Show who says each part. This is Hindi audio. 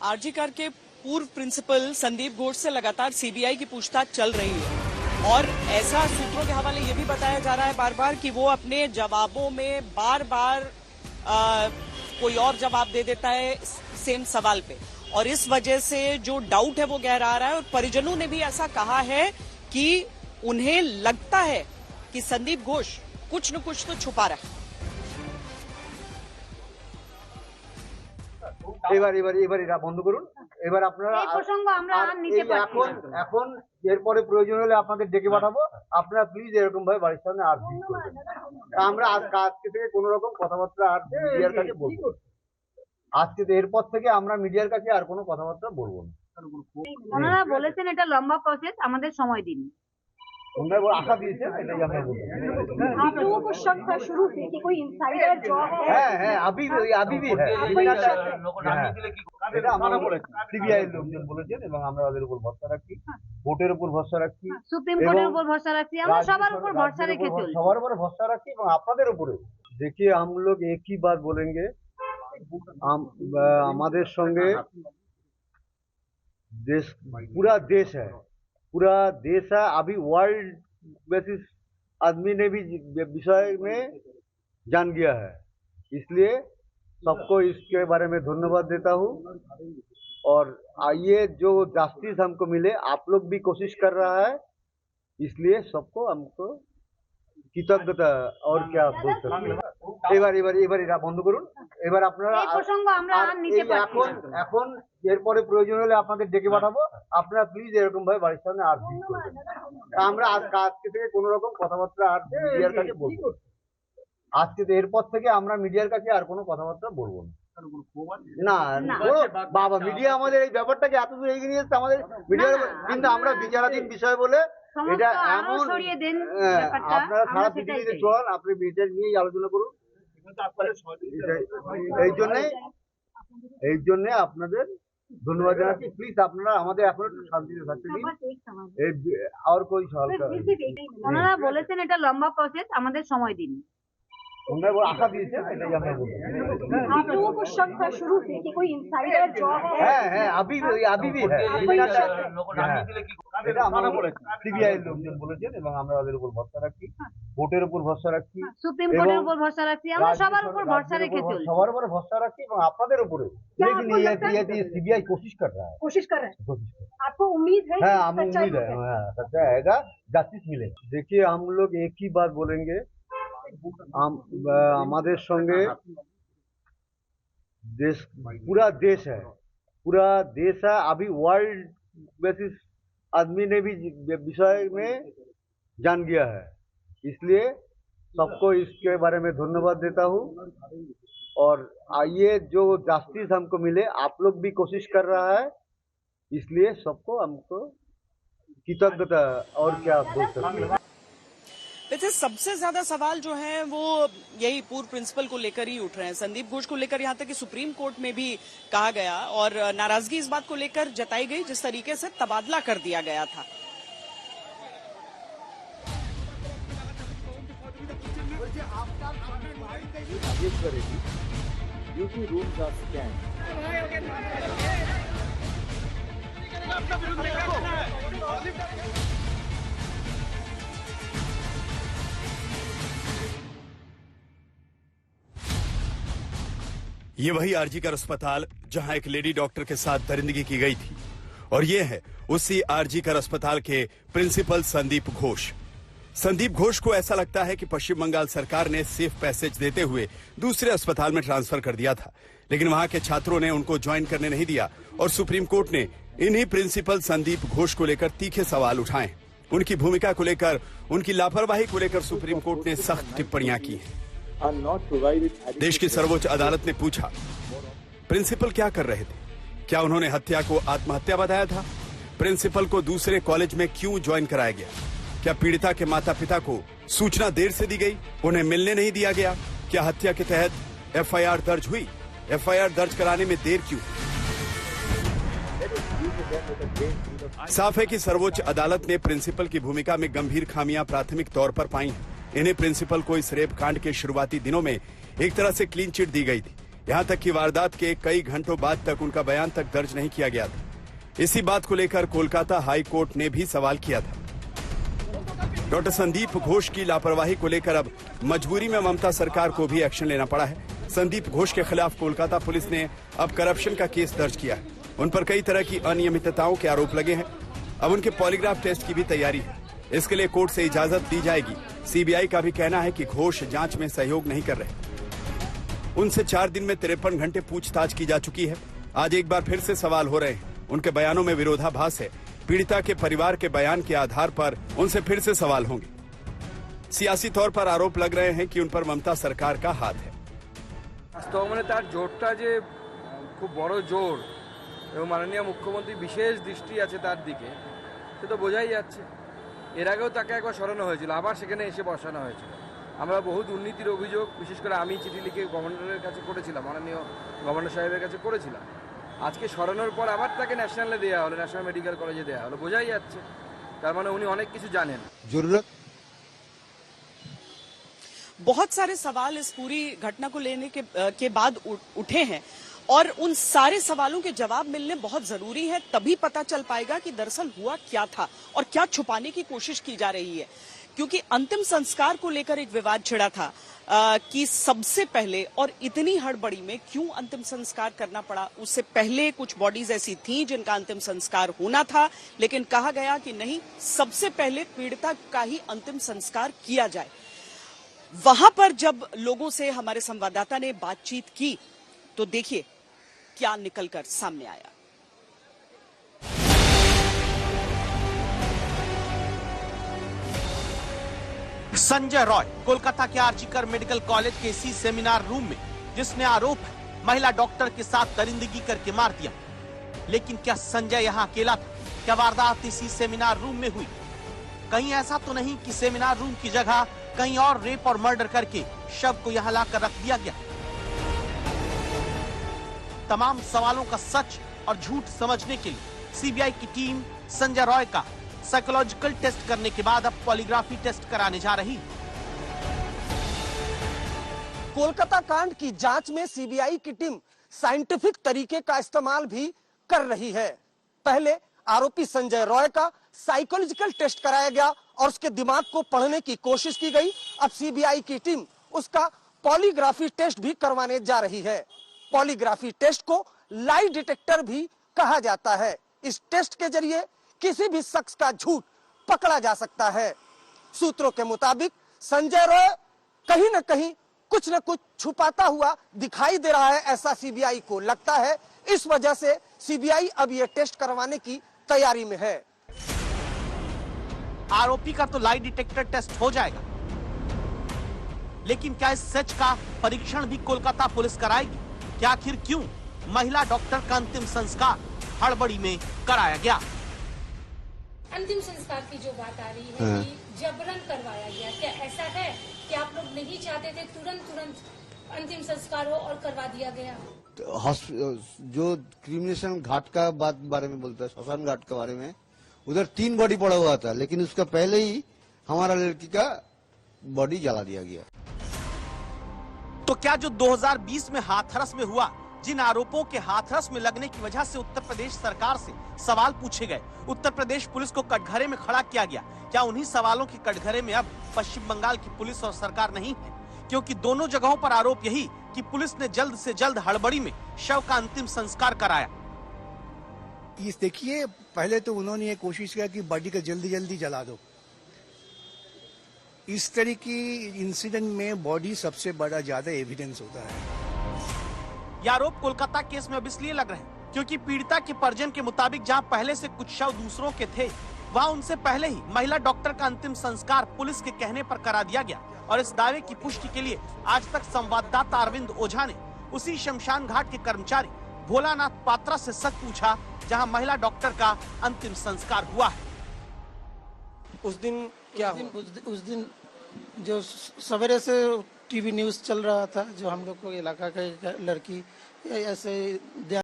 Speaker 1: आरजी कार के पूर्व प्रिंसिपल संदीप घोष से लगातार सीबीआई की पूछताछ चल रही है और ऐसा सूत्रों के हवाले ये भी बताया जा रहा है बार बार कि वो अपने जवाबों में बार बार कोई और जवाब दे देता है सेम सवाल पे, और इस वजह से जो डाउट है वो गहरा रहा है। और परिजनों ने भी ऐसा कहा है कि उन्हें लगता है कि संदीप घोष कुछ न कुछ तो छुपा रहा है।
Speaker 2: এবার এটা বন্ধ করুন। এবার আপনারা
Speaker 3: এই প্রসঙ্গ আমরা আর নিতে পারছি না।
Speaker 2: এখন এরপরে প্রয়োজন হলে আপনাদের ডেকে পাঠাবো। আপনারা প্লিজ এরকম ভাবে বাড়ির সামনে আর ভিড় করবেন না। আমরা আজকে থেকে কোনো রকম কথাবার্তা আর মিডিয়ার কাছে বলবো না। আজকে এরপর থেকে আমরা মিডিয়ার কাছে আর কোনো কথাবার্তা বলবো না।
Speaker 3: ওনারা বলেছেন এটা লম্বা প্রসেস, আমাদের সময় দিন।
Speaker 2: उन्होंने वो आशा दी है, एटाई আমরা বলছি।
Speaker 4: आप लोगों को शक था शुरू से कि कोई इनसाइडर जॉब
Speaker 2: है अभी भी है। এটা আমরা বলেছি, সিবিআই লোকজন বলেছেন এবং আমরা ওদের উপর ভরসা রাখছি, ভোটের উপর ভরসা রাখছি,
Speaker 3: সুপ্রিম কোর্টের উপর ভরসা রাখছি, আমরা সবার উপর ভরসা রেখে চলছি।
Speaker 2: সবার উপর ভরসা রাখছি এবং আপনাদের উপরে। देखिए हम लोग एक ही बात बोलेंगे, हमारे संगे देश पूरा देश है। अभी वर्ल्ड बेसिस आदमी ने भी विषय में जान गया है, इसलिए सबको इसके बारे में धन्यवाद देता हूँ। और आइए जो जस्टिस हमको मिले, आप लोग भी कोशिश कर रहा है, इसलिए सबको हमको কৃতজ্ঞতা। और क्या बोल सकते हैं। এবার এটা বন্ধ করুন। এবার আপনারা
Speaker 3: এই প্রসঙ্গ আমরা আর নিতে পারছি না।
Speaker 2: এখন এরপরে প্রয়োজন হলে আপনাদের ডেকে পাঠাবো। আপনারা প্লিজ এরকম ভাবে বাড়ির সামনে আর ভিড় করবেন না। আমরা আজকে থেকে কোনো রকম কথাবার্তা আর মিডিয়ার কাছে বলবো না। আজকে এরপর থেকে আমরা মিডিয়ার কাছে আর কোনো কথাবার্তা বলবো না। না বাবা, মিডিয়া আমাদের এই ব্যাপারটাকে এত দূর এগিয়ে নিয়ে এসেছে আমাদের মিডিয়ার, কিন্তু আমরা বিচারাধীন বিষয় বলে এটা এমন আপনারা সারা পৃথিবীতে চল, আপনি মিডিয়া নিয়েই আলোচনা করুন। এই জন্য আপনাদের ধন্যবাদ জানাচ্ছি। প্লিজ আপনারা আমাদের এখন একটু শান্তিতে থাকতে দিন। আর कोई सवाल
Speaker 3: ওনারা বলেছেন এটা লম্বা প্রসেস, আমাদের সময় দিন।
Speaker 2: उन्होंने वो आशा दी है, एटाई আমরা বলছি।
Speaker 4: आप लोगों को शक था शुरू से कि कोई इनसाइडर जॉब
Speaker 2: है अभी भी है। এটা আমরা বলেছি, সিবিআই লোকজন বলেছেন এবং আমরা ওদের উপর ভরসা রাখছি, ভোটের উপর ভরসা রাখছি,
Speaker 3: সুপ্রিম কোর্টের উপর ভরসা রাখছি, আমরা সবার উপর ভরসা রেখে চলছি।
Speaker 2: সবার উপর ভরসা রাখছি এবং আপনাদের উপরে। लेकिन ये सीबीआई कोशिश कर रहा है।
Speaker 4: आपको उम्मीद है?
Speaker 2: हाँ, हमें उम्मीद है, सच्चा आएगा, जस्टिस मिलेगा। देखिए हम लोग एक ही बात बोलेंगे, हमारे संगे पूरा देश है। अभी वर्ल्ड बेसिस आदमी ने भी विषय में जान गया है, इसलिए सबको इसके बारे में धन्यवाद देता हूँ। और आइए जो जस्टिस हमको मिले, आप लोग भी कोशिश कर रहा है, इसलिए सबको हमको कृतज्ञता। और क्या बोल सकते हैं।
Speaker 1: वैसे सबसे ज्यादा सवाल जो है वो यही पूर्व प्रिंसिपल को लेकर ही उठ रहे हैं, संदीप घोष को लेकर, यहाँ तक कि सुप्रीम कोर्ट में भी कहा गया और नाराजगी इस बात को लेकर जताई गई जिस तरीके से तबादला कर दिया गया था।
Speaker 5: ये वही आरजी कार अस्पताल जहां एक लेडी डॉक्टर के साथ दरिंदगी की गई थी, और ये है उसी आरजी कार अस्पताल के प्रिंसिपल संदीप घोष। संदीप घोष को ऐसा लगता है कि पश्चिम बंगाल सरकार ने सेफ पैसेज देते हुए दूसरे अस्पताल में ट्रांसफर कर दिया था, लेकिन वहां के छात्रों ने उनको ज्वाइन करने नहीं दिया और सुप्रीम कोर्ट ने इन्हीं प्रिंसिपल संदीप घोष को लेकर तीखे सवाल उठाए। उनकी भूमिका को लेकर, उनकी लापरवाही को लेकर सुप्रीम कोर्ट ने सख्त टिप्पणियां की हैं। देश की सर्वोच्च अदालत ने पूछा, प्रिंसिपल क्या कर रहे थे? क्या उन्होंने हत्या को आत्महत्या बताया था? प्रिंसिपल को दूसरे कॉलेज में क्यों ज्वाइन कराया गया? क्या पीड़िता के माता पिता को सूचना देर से दी गई, उन्हें मिलने नहीं दिया गया? क्या हत्या के तहत एफआईआर दर्ज हुई? एफआईआर दर्ज कराने में देर क्यों? साफ है कि सर्वोच्च अदालत ने प्रिंसिपल की भूमिका में गंभीर खामियां प्राथमिक तौर पर पाई हैं। इन्हें प्रिंसिपल को इस रेप कांड के शुरुआती दिनों में एक तरह से क्लीन चिट दी गई थी। यहाँ तक कि वारदात के कई घंटों बाद तक उनका बयान तक दर्ज नहीं किया गया था। इसी बात को लेकर कोलकाता हाई कोर्ट ने भी सवाल किया था। डॉक्टर संदीप घोष की लापरवाही को लेकर अब मजबूरी में ममता सरकार को भी एक्शन लेना पड़ा है। संदीप घोष के खिलाफ कोलकाता पुलिस ने अब करप्शन का केस दर्ज किया है। उन पर कई तरह की अनियमितताओं के आरोप लगे हैं। अब उनके पॉलीग्राफ टेस्ट की भी तैयारी है। इसके लिए कोर्ट से इजाजत दी जाएगी। सीबीआई का भी कहना है कि घोष जांच में सहयोग नहीं कर रहे। उनसे 4 दिन में 53 घंटे पूछताछ की जा चुकी है। आज एक बार फिर से सवाल हो रहे हैं। उनके बयानों में विरोधाभास है। पीड़िता के परिवार के बयान के आधार पर उनसे फिर से सवाल होंगे। सियासी तौर पर आरोप लग रहे हैं कि उन पर ममता सरकार का हाथ है।
Speaker 6: বাস্তব মানে তার জোরটা যে খুব বড় জোর এবং মাননীয় মুখ্যমন্ত্রী বিশেষ দৃষ্টি আছে তার দিকে, সে তো বোঝাই যাচ্ছে। এর আগেও তাকে একবার সরানো হয়েছিল, আবার সেখানে এসে বসানো হয়েছিল। আমরা বহু দুর্নীতির অভিযোগ, বিশেষ করে আমি চিঠি লিখে গভর্নরের কাছে করেছিলাম, মাননীয় গভর্নর সাহেবের কাছে করেছিলাম। আজকে সরানোর পর আবার তাকে ন্যাশনালে দেওয়া হলো, ন্যাশনাল মেডিকেল কলেজে দেওয়া হলো। বোঝাই যাচ্ছে তার মানে উনি অনেক কিছু জানেন।
Speaker 2: जरूरत
Speaker 1: बहुत सारे सवाल इस पूरी घटना को लेने के बाद उठे हैं और उन सारे सवालों के जवाब मिलने बहुत जरूरी है। तभी पता चल पाएगा कि दरअसल हुआ क्या था और क्या छुपाने की कोशिश की जा रही है। क्योंकि अंतिम संस्कार को लेकर एक विवाद छिड़ा था कि सबसे पहले और इतनी हड़बड़ी में क्यों अंतिम संस्कार करना पड़ा। उससे पहले कुछ बॉडीज ऐसी थीं जिनका अंतिम संस्कार होना था, लेकिन कहा गया कि नहीं, सबसे पहले पीड़िता का ही अंतिम संस्कार किया जाए। वहां पर जब लोगों से हमारे संवाददाता ने बातचीत की तो देखिए क्या निकलकर सामने आया।
Speaker 7: संजय रॉय कोलकाता के आरजीकर मेडिकल कॉलेज के इसी सेमिनार रूम में, जिसने आरोप है महिला डॉक्टर के साथ दरिंदगी करके मार दिया। लेकिन क्या संजय यहां अकेला था? क्या वारदात इसी सेमिनार रूम में हुई? कहीं ऐसा तो नहीं कि सेमिनार रूम की जगह कहीं और रेप और मर्डर करके शव को यहां लाकर रख दिया गया? तमाम सवालों का सच और झूठ समझने के लिए सीबीआई की टीम संजय रॉय का साइकोलॉजिकल टेस्ट करने के बाद अब पॉलीग्राफी टेस्ट कराने जा रही है।
Speaker 8: कोलकाता कांड की जांच में सीबीआई की टीम साइंटिफिक तरीके का इस्तेमाल भी कर रही है। पहले आरोपी संजय रॉय का साइकोलॉजिकल टेस्ट कराया गया और उसके दिमाग को पढ़ने की कोशिश की गई। अब सीबीआई की टीम उसका पॉलीग्राफी टेस्ट भी करवाने जा रही है। पॉलीग्राफी टेस्ट को लाई डिटेक्टर भी कहा जाता है। इस टेस्ट के जरिए किसी भी शख्स का झूठ पकड़ा जा सकता है। सूत्रों के मुताबिक संजय रॉय कहीं न कहीं कुछ न कुछ छुपाता हुआ दिखाई दे रहा है, ऐसा सीबीआई को लगता है। इस वजह से सीबीआई अब ये टेस्ट करवाने की तैयारी में है।
Speaker 7: आरोपी का तो लाई डिटेक्टर टेस्ट हो जाएगा, लेकिन क्या इस सच का परीक्षण भी कोलकाता पुलिस कराएगी? क्या आखिर क्यों महिला डॉक्टर का अंतिम संस्कार हड़बड़ी में कराया गया?
Speaker 9: अंतिम संस्कार की जो बात आ रही है कि जबरन करवाया गया, क्या ऐसा है कि आप लोग नहीं चाहते थे तुरंत अंतिम संस्कार हो और करवा दिया गया?
Speaker 2: जो क्रिमिनेशन घाट का बारे में बोलता है, श्मशान घाट के बारे में, उधर 3 बॉडी पड़ा हुआ था, लेकिन उसका पहले ही हमारा लड़की का बॉडी जला दिया गया।
Speaker 7: तो क्या जो 2020 में हाथरस में हुआ, जिन आरोपों के हाथरस में लगने की वजह से उत्तर प्रदेश सरकार से सवाल पूछे गए, उत्तर प्रदेश पुलिस को कटघरे में खड़ा किया गया, क्या उन्हीं सवालों के कटघरे में अब पश्चिम बंगाल की पुलिस और सरकार नहीं है? क्योंकि दोनों जगहों पर आरोप यही कि पुलिस ने जल्द से जल्द हड़बड़ी में शव का अंतिम संस्कार कराया।
Speaker 10: इस देखिए, पहले तो उन्होंने ये कोशिश किया कि बॉडी को जल्दी जला दो। इस तरह की इंसिडेंट में बॉडी सबसे बड़ा ज्यादा एविडेंस होता है।
Speaker 7: ये आरोप कोलकाता केस में अब इसलिए लग रहे हैं क्योंकि पीड़िता के परिजन के मुताबिक जहां पहले से कुछ शव दूसरों के थे, वहां उनसे पहले ही महिला डॉक्टर का अंतिम संस्कार पुलिस के कहने पर करा दिया गया। और इस दावे की पुष्टि के लिए आज तक संवाददाता अरविंद ओझा ने उसी शमशान घाट के कर्मचारी भोलानाथ पात्रा से सच पूछा, जहां महिला डॉक्टर का अंतिम संस्कार हुआ है।
Speaker 11: उस दिन क्या उस दिन जो सवेरे से टीवी न्यूज चल रहा था, जो हम लोग को इलाका का लड़की ऐसे